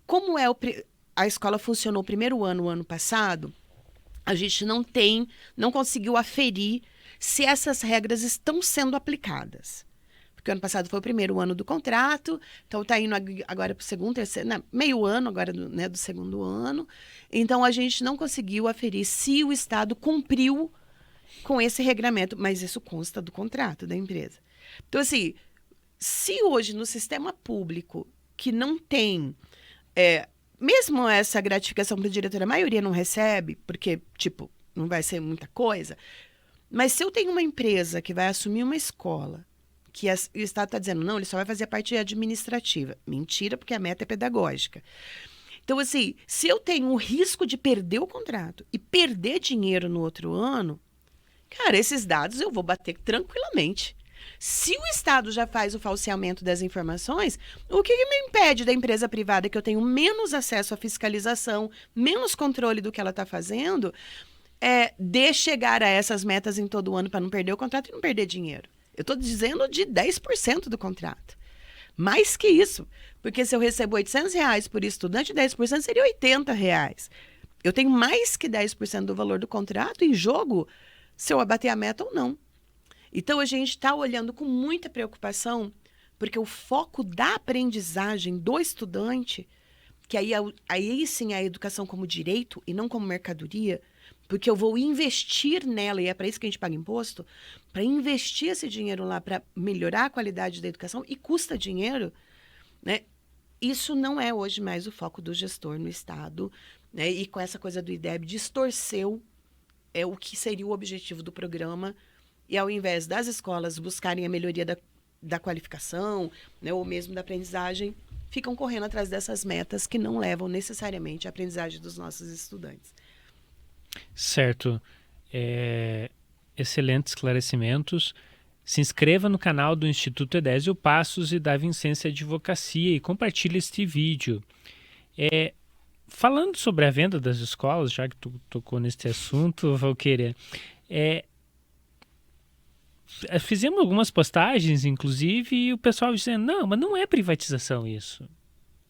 Como a escola funcionou o primeiro ano, o ano passado, a gente não conseguiu aferir se essas regras estão sendo aplicadas. Porque o ano passado foi o primeiro ano do contrato, então está indo agora para o segundo, terceiro, meio ano agora, né, do segundo ano. Então, a gente não conseguiu aferir se o Estado cumpriu com esse regramento, mas isso consta do contrato da empresa. Então, assim, se hoje no sistema público, que não tem, mesmo essa gratificação para o diretor, a maioria não recebe, porque, tipo, não vai ser muita coisa, mas se eu tenho uma empresa que vai assumir uma escola, que o Estado está dizendo, não, ele só vai fazer a parte administrativa. Mentira, porque a meta é pedagógica. Então, assim, se eu tenho o risco de perder o contrato e perder dinheiro no outro ano, cara, esses dados eu vou bater tranquilamente. Se o Estado já faz o falseamento das informações, o que me impede da empresa privada, que eu tenho menos acesso à fiscalização, menos controle do que ela está fazendo, de chegar a essas metas em todo ano para não perder o contrato e não perder dinheiro? Eu estou dizendo de 10% do contrato. Mais que isso. Porque se eu recebo R$800 por estudante, 10% seria R$80. Eu tenho mais que 10% do valor do contrato em jogo se eu abater a meta ou não. Então, a gente está olhando com muita preocupação, porque o foco da aprendizagem do estudante, que aí sim é a educação como direito e não como mercadoria, porque eu vou investir nela, e é para isso que a gente paga imposto, para investir esse dinheiro lá, para melhorar a qualidade da educação, e custa dinheiro, né? Isso não é hoje mais o foco do gestor no Estado, né? E com essa coisa do IDEB, distorceu o que seria o objetivo do programa, e ao invés das escolas buscarem a melhoria da qualificação, né, ou mesmo da aprendizagem, ficam correndo atrás dessas metas que não levam necessariamente à aprendizagem dos nossos estudantes. Certo. Excelentes esclarecimentos. Se inscreva no canal do Instituto Edésio Passos e da Vicência Advocacia e compartilhe este vídeo. Falando sobre a venda das escolas, já que tu tocou nesse assunto, Valquíria, fizemos algumas postagens, inclusive, e o pessoal dizendo, não, mas não é privatização isso.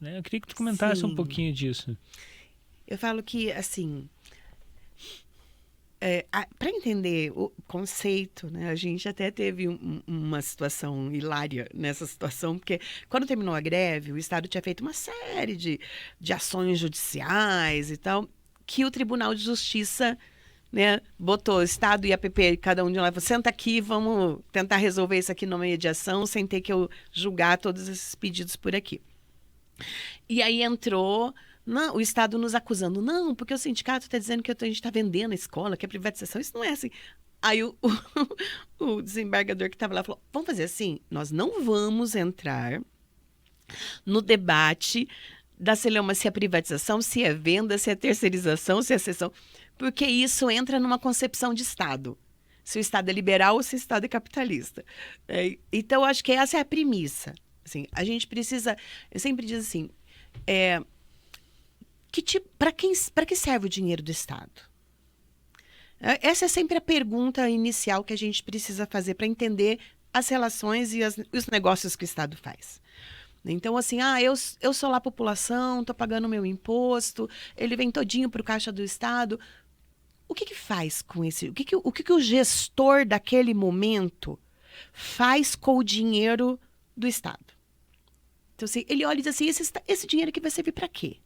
Eu queria que tu comentasse um pouquinho disso. Eu falo que, assim, para entender o conceito, né, a gente até teve uma situação hilária nessa situação, porque quando terminou a greve, o Estado tinha feito uma série de ações judiciais e tal, que o Tribunal de Justiça, né, botou Estado e APP, cada um de lá, senta aqui, vamos tentar resolver isso aqui numa mediação, sem ter que eu julgar todos esses pedidos por aqui. E aí entrou o Estado nos acusando, não, porque o sindicato está dizendo que a gente está vendendo a escola, que é privatização, isso não é assim. Aí o desembargador que estava lá falou, vamos fazer assim, nós não vamos entrar no debate da se é privatização, se é venda, se é terceirização, se é cessão, porque isso entra numa concepção de Estado. Se o Estado é liberal ou se o Estado é capitalista. Então, acho que essa é a premissa. Assim, a gente precisa... Eu sempre digo assim, para que serve o dinheiro do Estado? Essa é sempre a pergunta inicial que a gente precisa fazer para entender as relações e os negócios que o Estado faz. Então, assim, eu sou lá a população, estou pagando o meu imposto, ele vem todinho para o caixa do Estado. O que faz com esse... O que o gestor daquele momento faz com o dinheiro do Estado? Então, assim, ele olha e diz assim, esse dinheiro aqui vai servir para quê?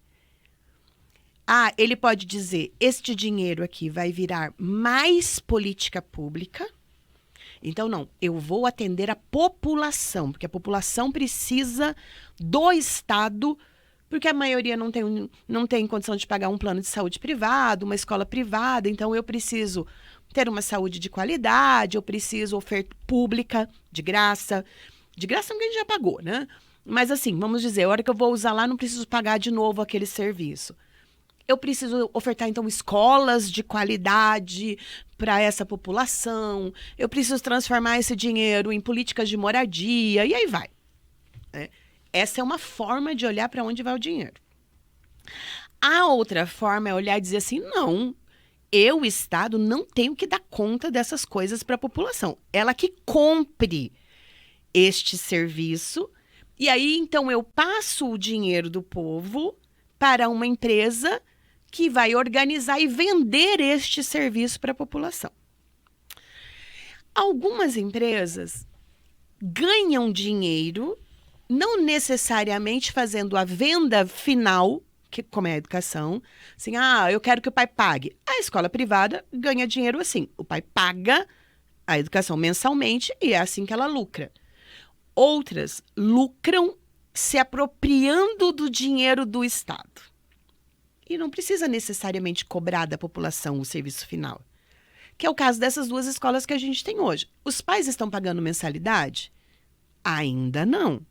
Ele pode dizer, este dinheiro aqui vai virar mais política pública. Então, não, eu vou atender a população, porque a população precisa do Estado, porque a maioria não tem condição de pagar um plano de saúde privado, uma escola privada, então eu preciso ter uma saúde de qualidade, eu preciso oferta pública, de graça não que a gente já pagou, né? Mas assim, vamos dizer, a hora que eu vou usar lá, não preciso pagar de novo aquele serviço. Eu preciso ofertar, então, escolas de qualidade para essa população. Eu preciso transformar esse dinheiro em políticas de moradia, e aí vai. Essa é uma forma de olhar para onde vai o dinheiro. A outra forma é olhar e dizer assim, não, eu, Estado, não tenho que dar conta dessas coisas para a população. Ela que compre este serviço, e aí, então, eu passo o dinheiro do povo para uma empresa que vai organizar e vender este serviço para a população. Algumas empresas ganham dinheiro, não necessariamente fazendo a venda final, como é a educação, assim, eu quero que o pai pague. A escola privada ganha dinheiro assim, o pai paga a educação mensalmente e é assim que ela lucra. Outras lucram se apropriando do dinheiro do Estado. E não precisa necessariamente cobrar da população o serviço final. Que é o caso dessas duas escolas que a gente tem hoje. Os pais estão pagando mensalidade? Ainda não.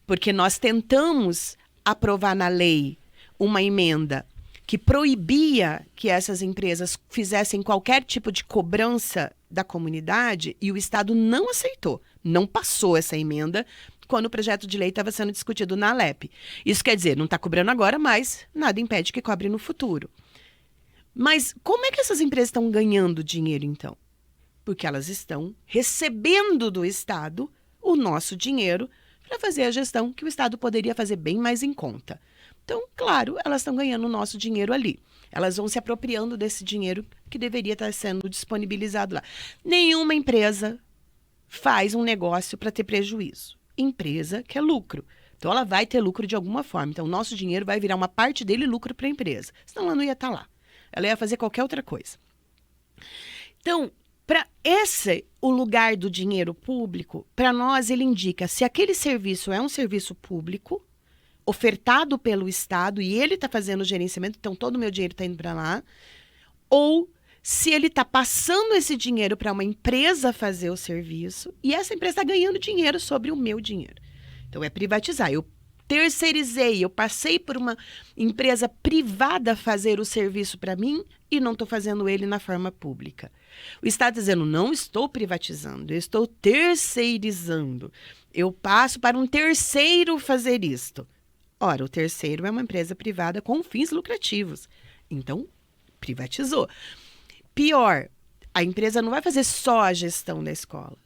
Porque nós tentamos aprovar na lei uma emenda que proibia que essas empresas fizessem qualquer tipo de cobrança da comunidade e o Estado não aceitou. Não passou essa emenda quando o projeto de lei estava sendo discutido na Alep. Isso quer dizer, não está cobrando agora, mas nada impede que cobre no futuro. Mas como é que essas empresas estão ganhando dinheiro, então? Porque elas estão recebendo do Estado o nosso dinheiro para fazer a gestão que o Estado poderia fazer bem mais em conta. Então, claro, elas estão ganhando o nosso dinheiro ali. Elas vão se apropriando desse dinheiro que deveria estar sendo disponibilizado lá. Nenhuma empresa faz um negócio para ter prejuízo. Empresa quer lucro. Então, ela vai ter lucro de alguma forma. Então, o nosso dinheiro vai virar uma parte dele lucro para a empresa. Senão, ela não ia estar lá. ela ia fazer qualquer outra coisa. Então, para esse, o lugar do dinheiro público, para nós ele indica se aquele serviço é um serviço público, ofertado pelo Estado, e ele está fazendo o gerenciamento, então todo o meu dinheiro está indo para lá, ou se ele está passando esse dinheiro para uma empresa fazer o serviço, e essa empresa está ganhando dinheiro sobre o meu dinheiro. Então, é privatizar. Eu terceirizei, eu passei por uma empresa privada fazer o serviço para mim e não estou fazendo ele na forma pública. O Estado está dizendo, não estou privatizando, eu estou terceirizando. Eu passo para um terceiro fazer isto. Ora, o terceiro é uma empresa privada com fins lucrativos. Então, privatizou. Pior, a empresa não vai fazer só a gestão da escola.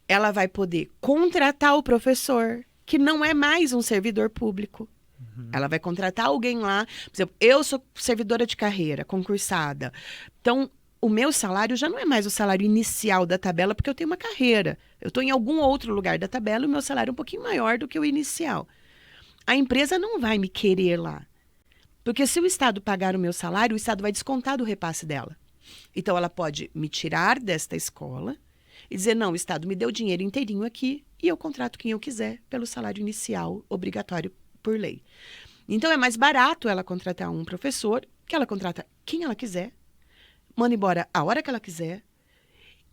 Ela vai poder contratar o professor, que não é mais um servidor público. Ela vai contratar alguém lá. Por exemplo, eu sou servidora de carreira, concursada. Então, o meu salário já não é mais o salário inicial da tabela, porque eu tenho uma carreira. Eu estou em algum outro lugar da tabela e o meu salário é um pouquinho maior do que o inicial. A empresa não vai me querer lá. Porque se o Estado pagar o meu salário, o Estado vai descontar do repasse dela. Então, ela pode me tirar desta escola e dizer, não, o Estado me deu dinheiro inteirinho aqui e eu contrato quem eu quiser pelo salário inicial obrigatório por lei. Então, é mais barato ela contratar um professor, que ela contrata quem ela quiser, manda embora a hora que ela quiser.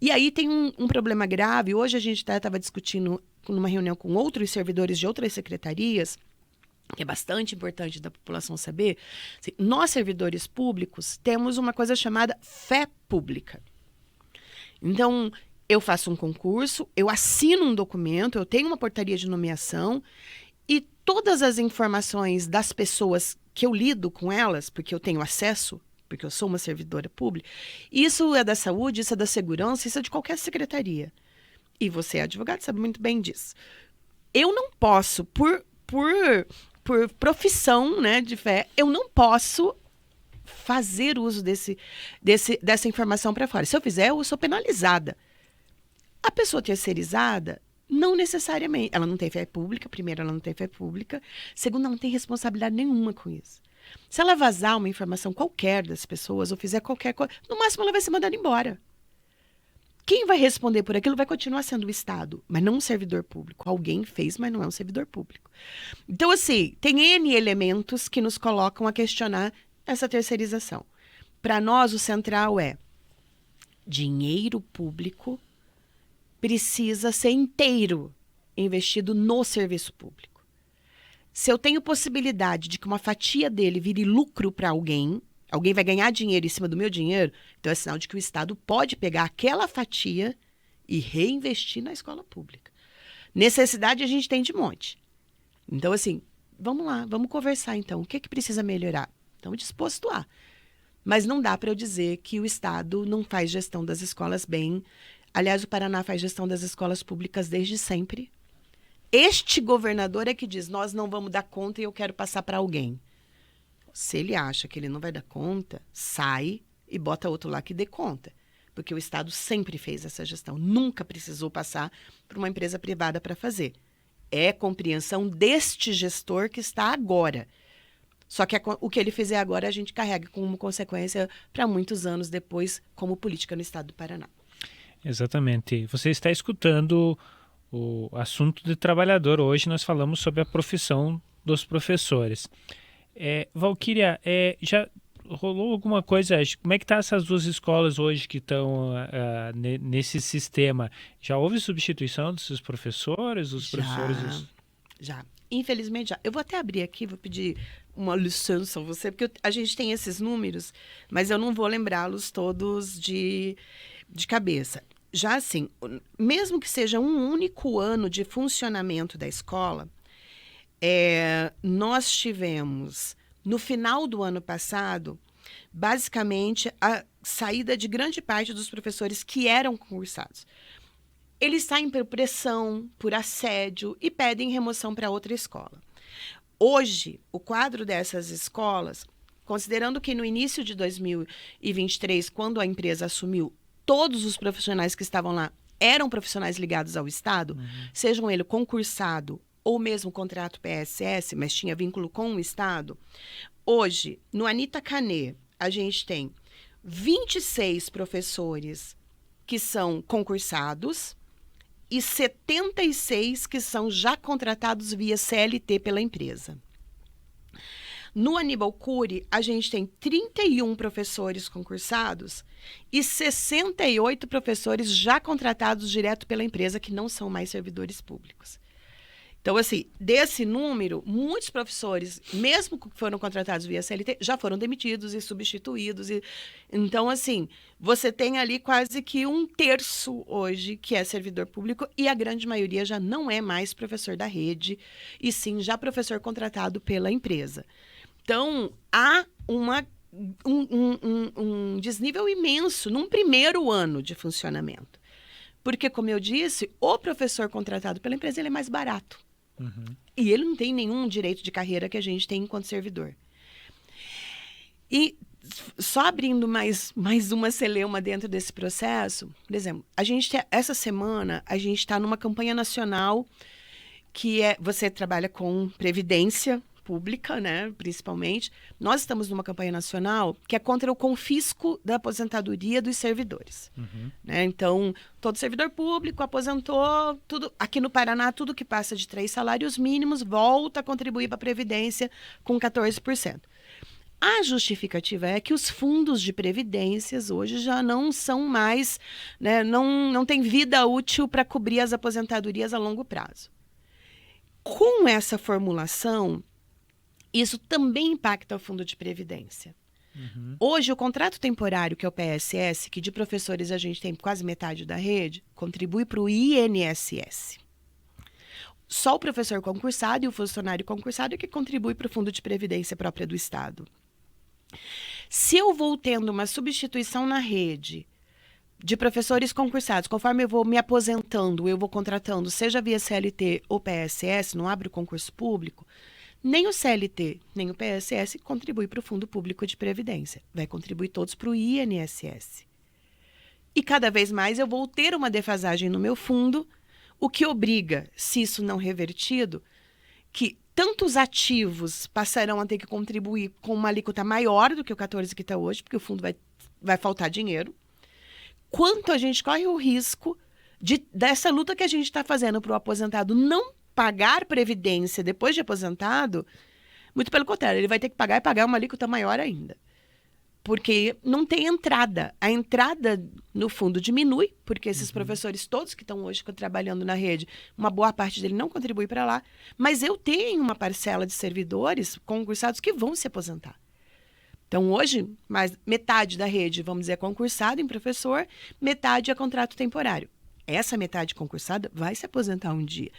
E aí tem um problema grave. Hoje a gente estava discutindo numa reunião com outros servidores de outras secretarias, que é bastante importante da população saber, assim, nós, servidores públicos, temos uma coisa chamada fé pública. Então, eu faço um concurso, eu assino um documento, eu tenho uma portaria de nomeação e todas as informações das pessoas que eu lido com elas, porque eu tenho acesso, porque eu sou uma servidora pública, isso é da saúde, isso é da segurança, isso é de qualquer secretaria. E você é advogado, sabe muito bem disso. Eu não posso, por profissão, né, de fé, eu não posso fazer uso dessa informação para fora. Se eu fizer, eu sou penalizada. A pessoa terceirizada, não necessariamente. Ela não tem fé pública. Primeiro, ela não tem fé pública. Segundo, ela não tem responsabilidade nenhuma com isso. Se ela vazar uma informação qualquer das pessoas ou fizer qualquer coisa, no máximo ela vai ser mandada embora. Quem vai responder por aquilo vai continuar sendo o Estado, mas não um servidor público. Alguém fez, mas não é um servidor público. Então, assim, tem N elementos que nos colocam a questionar essa terceirização. Para nós, o central é dinheiro público precisa ser inteiro investido no serviço público. Se eu tenho possibilidade de que uma fatia dele vire lucro para alguém vai ganhar dinheiro em cima do meu dinheiro, então é sinal de que o Estado pode pegar aquela fatia e reinvestir na escola pública. Necessidade a gente tem de monte. Então, assim, vamos lá, vamos conversar então. O que precisa melhorar? Estamos dispostos a. Mas não dá para eu dizer que o Estado não faz gestão das escolas bem. Aliás, o Paraná faz gestão das escolas públicas desde sempre. Este governador é que diz, nós não vamos dar conta e eu quero passar para alguém. Se ele acha que ele não vai dar conta, sai e bota outro lá que dê conta. Porque o Estado sempre fez essa gestão. Nunca precisou passar para uma empresa privada para fazer. É compreensão deste gestor que está agora. Só que o que ele fizer agora a gente carrega como consequência para muitos anos depois como política no estado do Paraná. Exatamente. Você está escutando o assunto de trabalhador. Hoje nós falamos sobre a profissão dos professores. Valquíria, já rolou alguma coisa? Como é que estão essas duas escolas hoje que estão nesse sistema? Já houve substituição desses professores? Já. Infelizmente já. Eu vou até abrir aqui, vou pedir uma licença a você, porque a gente tem esses números, mas eu não vou lembrá-los todos de cabeça. Já assim, mesmo que seja um único ano de funcionamento da escola, nós tivemos, no final do ano passado, basicamente a saída de grande parte dos professores que eram concursados. Eles saem por pressão, por assédio e pedem remoção para outra escola. Hoje, o quadro dessas escolas, considerando que no início de 2023, quando a empresa assumiu, todos os profissionais que estavam lá eram profissionais ligados ao Estado, sejam ele concursado ou mesmo contrato PSS, mas tinha vínculo com o Estado. Hoje, no Anita Canê, a gente tem 26 professores que são concursados e 76 que são já contratados via CLT pela empresa. No Aníbal Cury, a gente tem 31 professores concursados e 68 professores já contratados direto pela empresa, que não são mais servidores públicos. Então, assim, desse número, muitos professores, mesmo que foram contratados via CLT, já foram demitidos e substituídos. Então, assim, você tem ali quase que 1/3 hoje que é servidor público e a grande maioria já não é mais professor da rede, e sim já professor contratado pela empresa. Então, há um desnível imenso num primeiro ano de funcionamento. Porque, como eu disse, o professor contratado pela empresa ele é mais barato. Uhum. E ele não tem nenhum direito de carreira que a gente tem enquanto servidor. E só abrindo mais uma celeuma dentro desse processo, por exemplo, essa semana a gente está numa campanha nacional que você trabalha com previdência pública, né, principalmente. Nós estamos numa campanha nacional que é contra o confisco da aposentadoria dos servidores. Uhum. Né? Então, todo servidor público aposentou, tudo aqui no Paraná, tudo que passa de 3 salários mínimos volta a contribuir para a Previdência com 14%. A justificativa é que os fundos de previdências hoje já não são mais, né, não tem vida útil para cobrir as aposentadorias a longo prazo. Com essa formulação, isso também impacta o fundo de previdência. Uhum. Hoje, o contrato temporário, que é o PSS, que de professores a gente tem quase metade da rede, contribui para o INSS. Só o professor concursado e o funcionário concursado é que contribui para o fundo de previdência própria do Estado. Se eu vou tendo uma substituição na rede de professores concursados, conforme eu vou me aposentando, eu vou contratando, seja via CLT ou PSS, não abre o concurso público, nem o CLT, nem o PSS contribui para o Fundo Público de Previdência. Vai contribuir todos para o INSS. E cada vez mais eu vou ter uma defasagem no meu fundo, o que obriga, se isso não revertido, que tantos ativos passarão a ter que contribuir com uma alíquota maior do que o 14% que está hoje, porque o fundo vai faltar dinheiro, quanto a gente corre o risco dessa luta que a gente está fazendo para o aposentado não pagar previdência depois de aposentado, muito pelo contrário, ele vai ter que pagar e pagar uma alíquota maior ainda. Porque não tem entrada. A entrada no fundo diminui, porque esses professores todos que estão hoje trabalhando na rede, uma boa parte dele não contribui para lá, mas eu tenho uma parcela de servidores concursados que vão se aposentar. Então, hoje, mais metade da rede, vamos dizer, é concursado em professor, metade é contrato temporário. Essa metade concursada vai se aposentar um dia.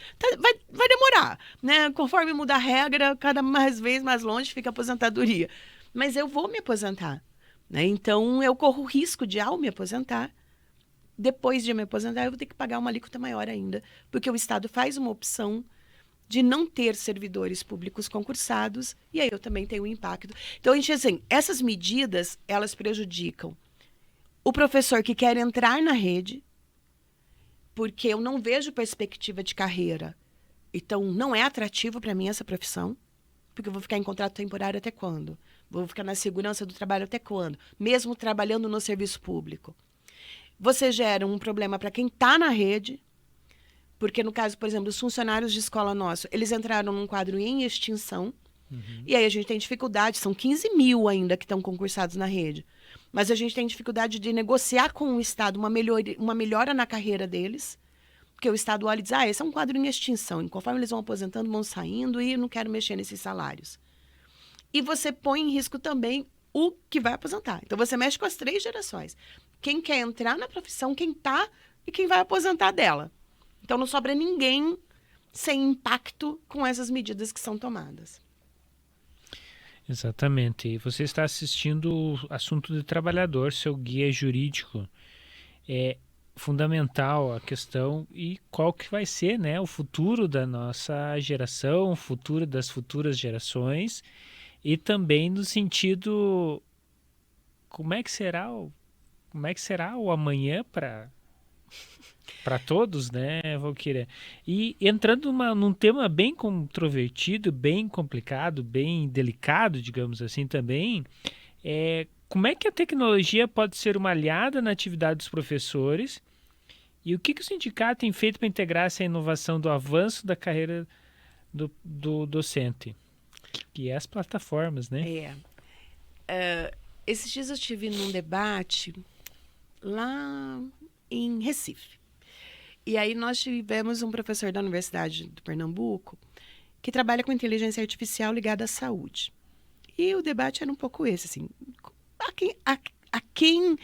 Vai demorar, né? Conforme muda a regra, cada vez mais longe fica a aposentadoria. Mas eu vou me aposentar, né? Então, eu corro o risco de, ao me aposentar, depois de me aposentar, eu vou ter que pagar uma alíquota maior ainda, porque o Estado faz uma opção de não ter servidores públicos concursados, e aí eu também tenho um impacto. Então, a gente, assim, essas medidas, elas prejudicam o professor que quer entrar na rede, porque eu não vejo perspectiva de carreira. Então, não é atrativo para mim essa profissão, porque eu vou ficar em contrato temporário até quando? Vou ficar na segurança do trabalho até quando? Mesmo trabalhando no serviço público. Você gera um problema para quem está na rede, porque no caso, por exemplo, dos funcionários de escola nosso, eles entraram num quadro em extinção, e aí a gente tem dificuldade, são 15 mil ainda que estão concursados na rede, mas a gente tem dificuldade de negociar com o Estado uma melhora na carreira deles, porque o Estado olha e diz, esse é um quadro em extinção, e conforme eles vão aposentando, vão saindo, e não quero mexer nesses salários. E você põe em risco também o que vai aposentar. Então, você mexe com as 3 gerações. Quem quer entrar na profissão, quem está e quem vai aposentar dela. Então, não sobra ninguém sem impacto com essas medidas que são tomadas. Exatamente. E você está assistindo o Assunto do Trabalhador, seu guia jurídico. É fundamental a questão e qual que vai ser, né, o futuro da nossa geração, o futuro das futuras gerações, e também no sentido como é que será o amanhã para todos, né, Valquíria? E entrando num tema bem controvertido, bem complicado, bem delicado, digamos assim também, como é que a tecnologia pode ser uma aliada na atividade dos professores e o que o sindicato tem feito para integrar essa inovação do avanço da carreira do docente? Que é as plataformas, né? Esses dias eu estive num debate lá em Recife. E aí nós tivemos um professor da Universidade de Pernambuco que trabalha com inteligência artificial ligada à saúde. E o debate era um pouco esse, assim, a quem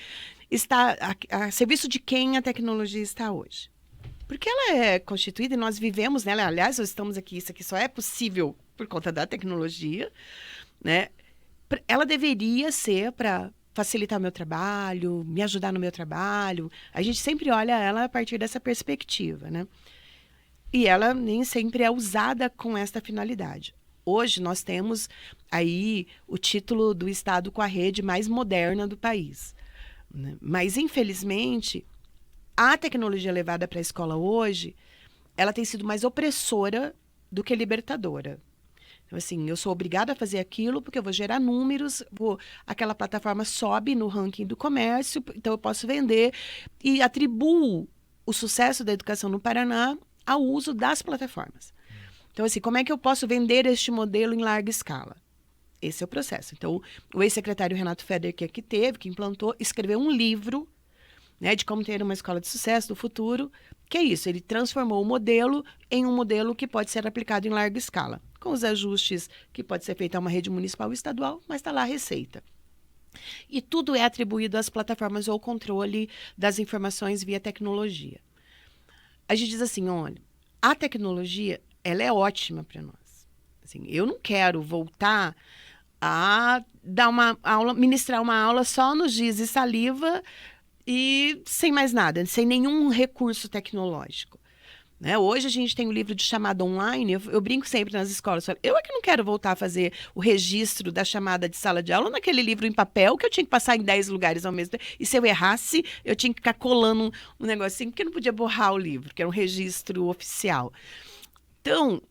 está, a serviço de quem a tecnologia está hoje. Porque ela é constituída e nós vivemos nela, aliás, nós estamos aqui, isso aqui só é possível por conta da tecnologia, né? Ela deveria ser para facilitar o meu trabalho, me ajudar no meu trabalho. A gente sempre olha ela a partir dessa perspectiva, né? E ela nem sempre é usada com esta finalidade. Hoje nós temos aí o título do estado com a rede mais moderna do país, né? Mas, infelizmente, a tecnologia levada para a escola hoje, ela tem sido mais opressora do que libertadora. Então, assim, eu sou obrigada a fazer aquilo porque eu vou gerar números, aquela plataforma sobe no ranking do comércio, então eu posso vender e atribuo o sucesso da educação no Paraná ao uso das plataformas. Então, assim, como é que eu posso vender este modelo em larga escala? Esse é o processo. Então, o ex-secretário Renato Feder, que implantou, escreveu um livro, né, de como ter uma escola de sucesso do futuro, que é isso, ele transformou o modelo em um modelo que pode ser aplicado em larga escala, com os ajustes que pode ser feito a uma rede municipal ou estadual, mas está lá a receita. E tudo é atribuído às plataformas ou controle das informações via tecnologia. A gente diz assim, olha, a tecnologia, ela é ótima para nós. Assim, eu não quero voltar a dar uma aula, ministrar uma aula só no giz e saliva e sem mais nada, sem nenhum recurso tecnológico. Né? Hoje a gente tem um livro de chamada online, eu brinco sempre nas escolas, eu é que não quero voltar a fazer o registro da chamada de sala de aula naquele livro em papel, que eu tinha que passar em 10 lugares ao mesmo tempo, e se eu errasse, eu tinha que ficar colando um negocinho, porque eu não podia borrar o livro, que era um registro oficial. Então,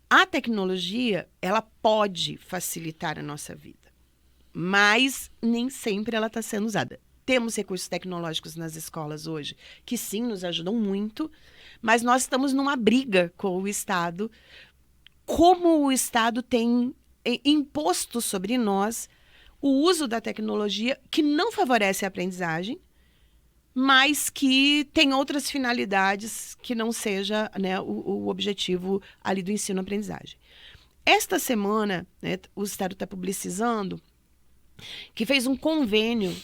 a tecnologia, ela pode facilitar a nossa vida, mas nem sempre ela está sendo usada. Temos recursos tecnológicos nas escolas hoje que sim nos ajudam muito, mas nós estamos numa briga com o Estado. Como o Estado tem imposto sobre nós o uso da tecnologia que não favorece a aprendizagem, mas que tem outras finalidades que não seja, né, o objetivo ali do ensino-aprendizagem. Esta semana, né, o Estado está publicizando que fez um convênio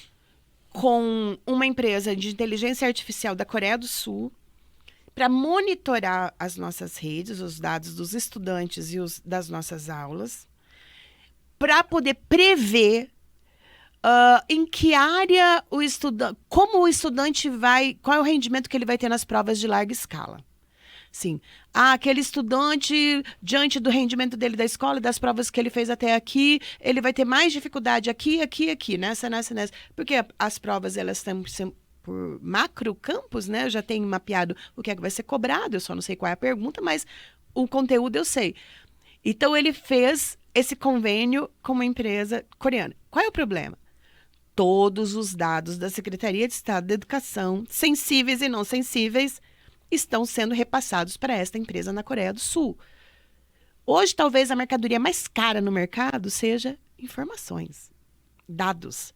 com uma empresa de inteligência artificial da Coreia do Sul para monitorar as nossas redes, os dados dos estudantes e das nossas aulas, para poder prever em que área o estudante, como o estudante vai, qual é o rendimento que ele vai ter nas provas de larga escala. Sim, aquele estudante, diante do rendimento dele da escola, das provas que ele fez até aqui, ele vai ter mais dificuldade aqui, nessa. Porque as provas, elas estão por macro campos, né? Eu já tenho mapeado o que é que vai ser cobrado, eu só não sei qual é a pergunta, mas o conteúdo eu sei. Então, ele fez esse convênio com uma empresa coreana. Qual é o problema? Todos os dados da Secretaria de Estado da Educação, sensíveis e não sensíveis, estão sendo repassados para esta empresa na Coreia do Sul. Hoje, talvez a mercadoria mais cara no mercado seja informações, dados.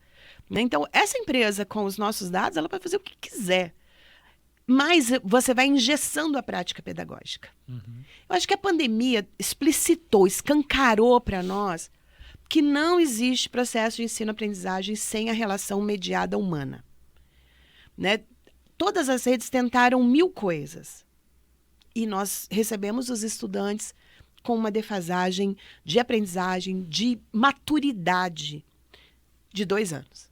Então, essa empresa com os nossos dados, ela pode fazer o que quiser. Mas você vai engessando a prática pedagógica. Uhum. Eu acho que a pandemia explicitou, escancarou para nós que não existe processo de ensino-aprendizagem sem a relação mediada humana. Né? Todas as redes tentaram 1000 coisas. E nós recebemos os estudantes com uma defasagem de aprendizagem, de maturidade de 2 anos.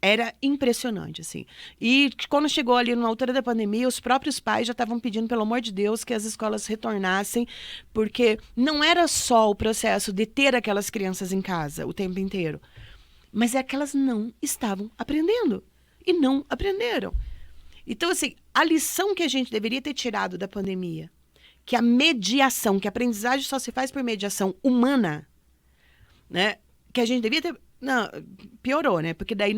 Era impressionante, assim. E quando chegou ali na altura da pandemia, os próprios pais já estavam pedindo, pelo amor de Deus, que as escolas retornassem, porque não era só o processo de ter aquelas crianças em casa o tempo inteiro, mas é que elas não estavam aprendendo. E não aprenderam. Então, assim, a lição que a gente deveria ter tirado da pandemia, que a mediação, que a aprendizagem só se faz por mediação humana, né? Que a gente devia ter Não, piorou, né? Porque daí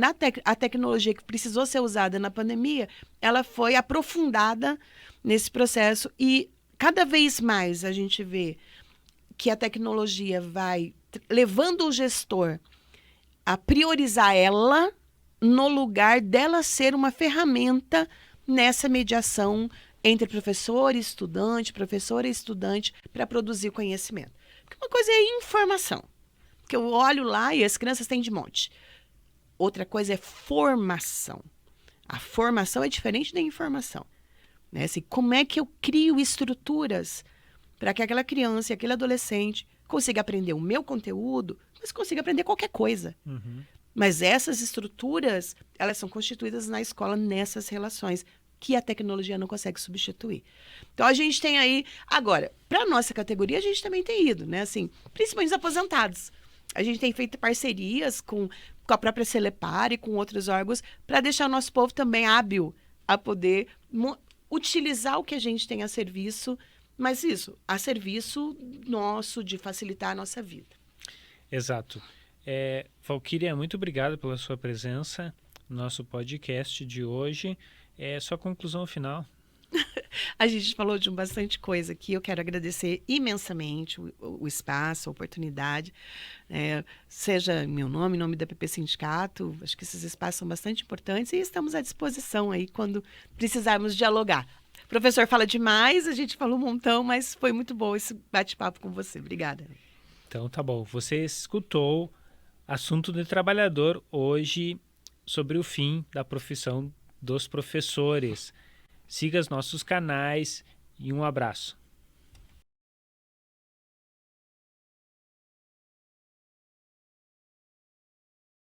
a tecnologia que precisou ser usada na pandemia, ela foi aprofundada nesse processo e cada vez mais a gente vê que a tecnologia vai levando o gestor a priorizar ela no lugar dela ser uma ferramenta nessa mediação entre professor e estudante, para produzir conhecimento. Porque uma coisa é informação, que eu olho lá e as crianças têm de monte. Outra coisa é formação. A formação é diferente da informação. Né? Assim, como é que eu crio estruturas para que aquela criança e aquele adolescente consiga aprender o meu conteúdo, mas consiga aprender qualquer coisa. Uhum. Mas essas estruturas, elas são constituídas na escola nessas relações que a tecnologia não consegue substituir. Então, a gente tem aí... Agora, para a nossa categoria, a gente também tem ido, né? Assim, principalmente os aposentados. A gente tem feito parcerias com a própria Celepar e com outros órgãos para deixar o nosso povo também hábil a poder utilizar o que a gente tem a serviço, mas isso, a serviço nosso de facilitar a nossa vida. Exato. Valquíria, muito obrigado pela sua presença no nosso podcast de hoje. Sua conclusão final. A gente falou de bastante coisa aqui. Eu quero agradecer imensamente o espaço, a oportunidade. Seja meu nome, em nome da PP Sindicato. Acho que esses espaços são bastante importantes e estamos à disposição aí quando precisarmos dialogar. O professor fala demais, a gente falou um montão, mas foi muito bom esse bate-papo com você. Obrigada. Então, tá bom. Você escutou Assunto de Trabalhador hoje sobre o fim da profissão dos professores. Siga os nossos canais e um abraço.